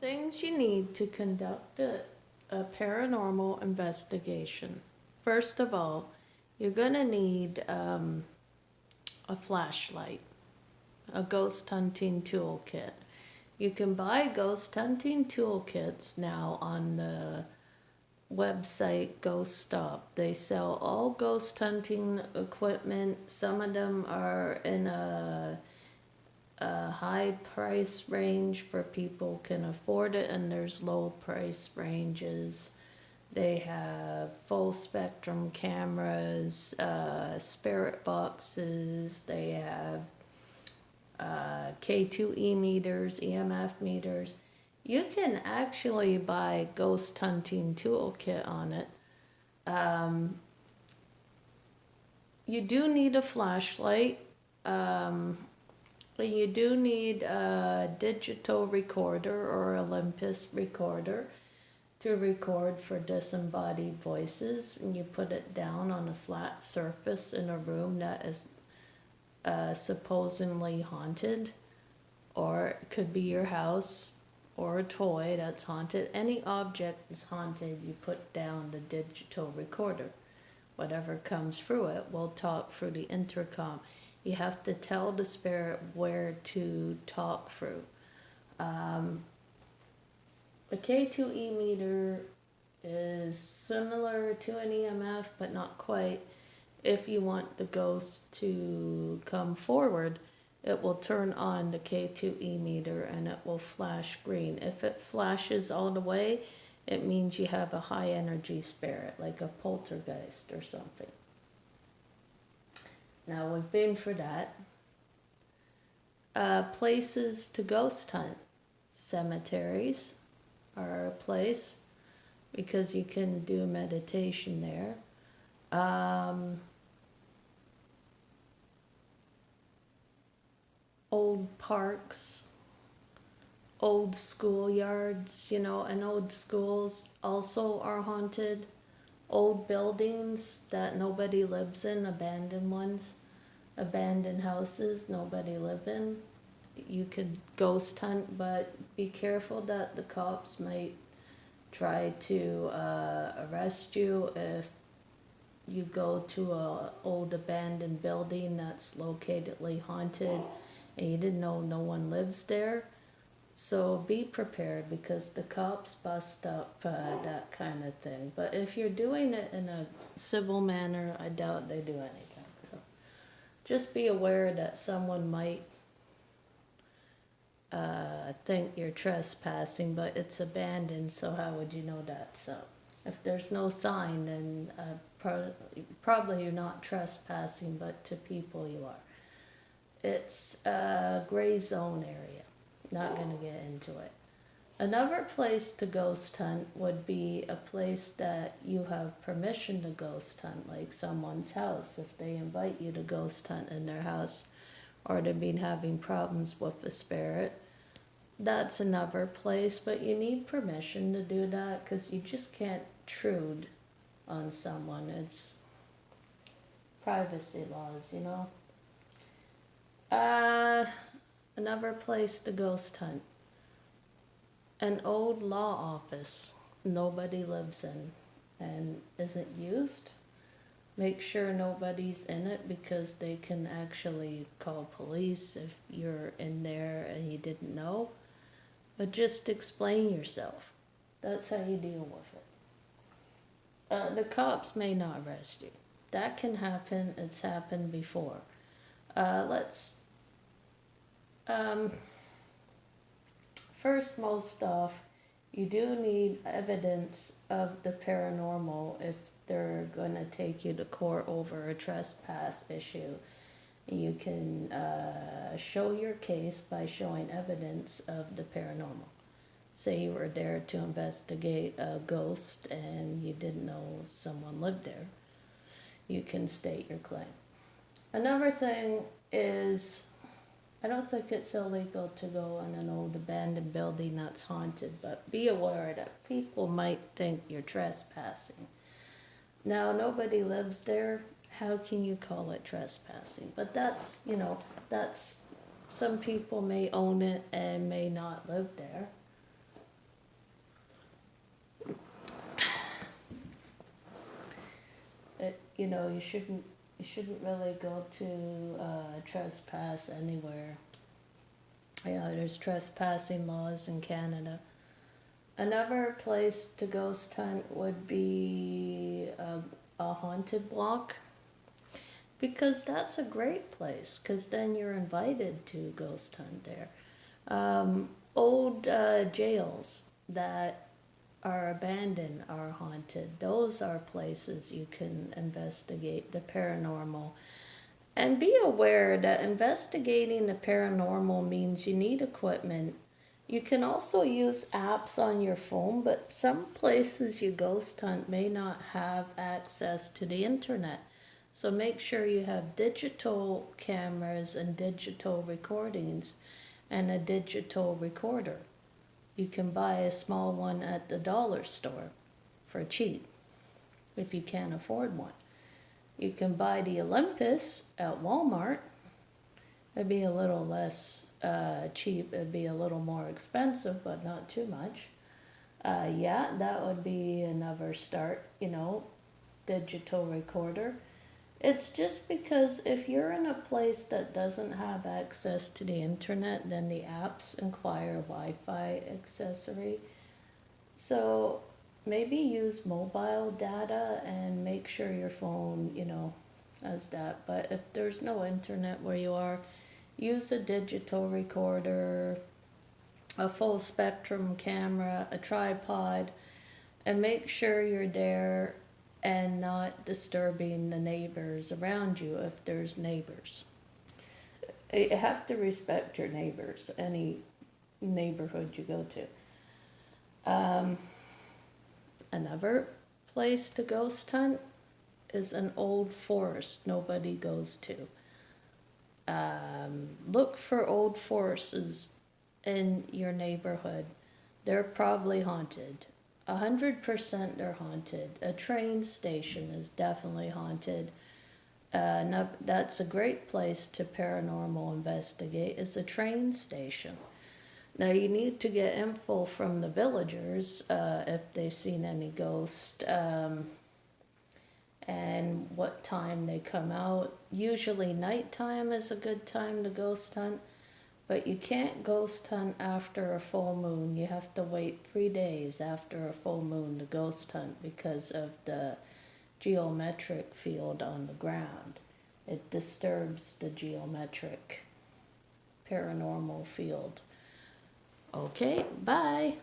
Things you need to conduct a paranormal investigation. First of all, you're going to need a flashlight, a ghost hunting toolkit. You can buy ghost hunting toolkits now on the website Ghost Stop. They sell all ghost hunting equipment. Some of them are in a high price range for people can afford it, and there's low price ranges. They have full spectrum cameras, spirit boxes. They have K2E meters, EMF meters. You can actually buy ghost hunting toolkit on it. You do need a flashlight. But you do need a digital recorder or Olympus recorder to record for disembodied voices. And you put it down on a flat surface in a room that is supposedly haunted, or it could be your house or a toy that's haunted. Any object is haunted, you put down the digital recorder. Whatever comes through it will talk through the intercom. You have to tell the spirit where to talk through. A K2E meter is similar to an EMF, but not quite. If you want the ghost to come forward, it will turn on the K2E meter and it will flash green. If it flashes all the way, it means you have a high energy spirit, like a poltergeist or something. Now we've been for that. Places to ghost hunt. Cemeteries are a place because you can do meditation there. Old parks, old schoolyards, and old schools also are haunted. Old buildings that nobody lives in, abandoned ones, abandoned houses nobody live in. You could ghost hunt, but be careful that the cops might try to arrest you if you go to a old abandoned building that's locatedly haunted and you didn't know no one lives there. So be prepared because the cops bust up that kind of thing. But if you're doing it in a civil manner, I doubt they do anything. So just be aware that someone might think you're trespassing, but it's abandoned, so how would you know that? So if there's no sign, then probably you're not trespassing, but to people you are. It's a gray zone area. Not going to get into it. Another place to ghost hunt would be a place that you have permission to ghost hunt, like someone's house. If they invite you to ghost hunt in their house, or they've been having problems with a spirit, that's another place, but you need permission to do that because you just can't intrude on someone. It's privacy laws. Another place to ghost hunt. An old law office nobody lives in and isn't used. Make sure nobody's in it because they can actually call police if you're in there and you didn't know. But just explain yourself. That's how you deal with it. The cops may not arrest you. That can happen. It's happened before. Let's first, most off, you do need evidence of the paranormal if they're going to take you to court over a trespass issue. You can show your case by showing evidence of the paranormal. Say you were there to investigate a ghost and you didn't know someone lived there. You can state your claim. Another thing is, I don't think it's illegal to go in an old abandoned building that's haunted, but be aware that people might think you're trespassing. Now, nobody lives there. How can you call it trespassing? But that's some people may own it and may not live there. you shouldn't really go to trespass anywhere. There's trespassing laws in Canada. Another place to ghost hunt would be a haunted block, because that's a great place, because then you're invited to ghost hunt there. Old jails that are abandoned are haunted. Those are places you can investigate the paranormal. And be aware that investigating the paranormal means you need equipment. You can also use apps on your phone, but some places you ghost hunt may not have access to the internet. So make sure you have digital cameras and digital recordings and a digital recorder. You can buy a small one at the dollar store for cheap if you can't afford one. You can buy the Olympus at Walmart. It'd be a little less cheap. It'd be a little more expensive, but not too much. Yeah, that would be another start, digital recorder. It's just because if you're in a place that doesn't have access to the internet, then the apps require Wi-Fi accessory. So maybe use mobile data and make sure your phone, has that. But if there's no internet where you are, use a digital recorder, a full spectrum camera, a tripod, and make sure you're there and not disturbing the neighbors around you if there's neighbors. You have to respect your neighbors, any neighborhood you go to. Another place to ghost hunt is an old forest nobody goes to. Look for old forests in your neighborhood. They're probably haunted. 100% they're haunted. A train station is definitely haunted. That's a great place to paranormal investigate, is a train station. Now you need to get info from the villagers if they've seen any ghosts, and what time they come out. Usually nighttime is a good time to ghost hunt, but you can't ghost hunt after a full moon. You have to wait 3 days after a full moon to ghost hunt because of the geometric field on the ground. It disturbs the geometric paranormal field. Okay, bye.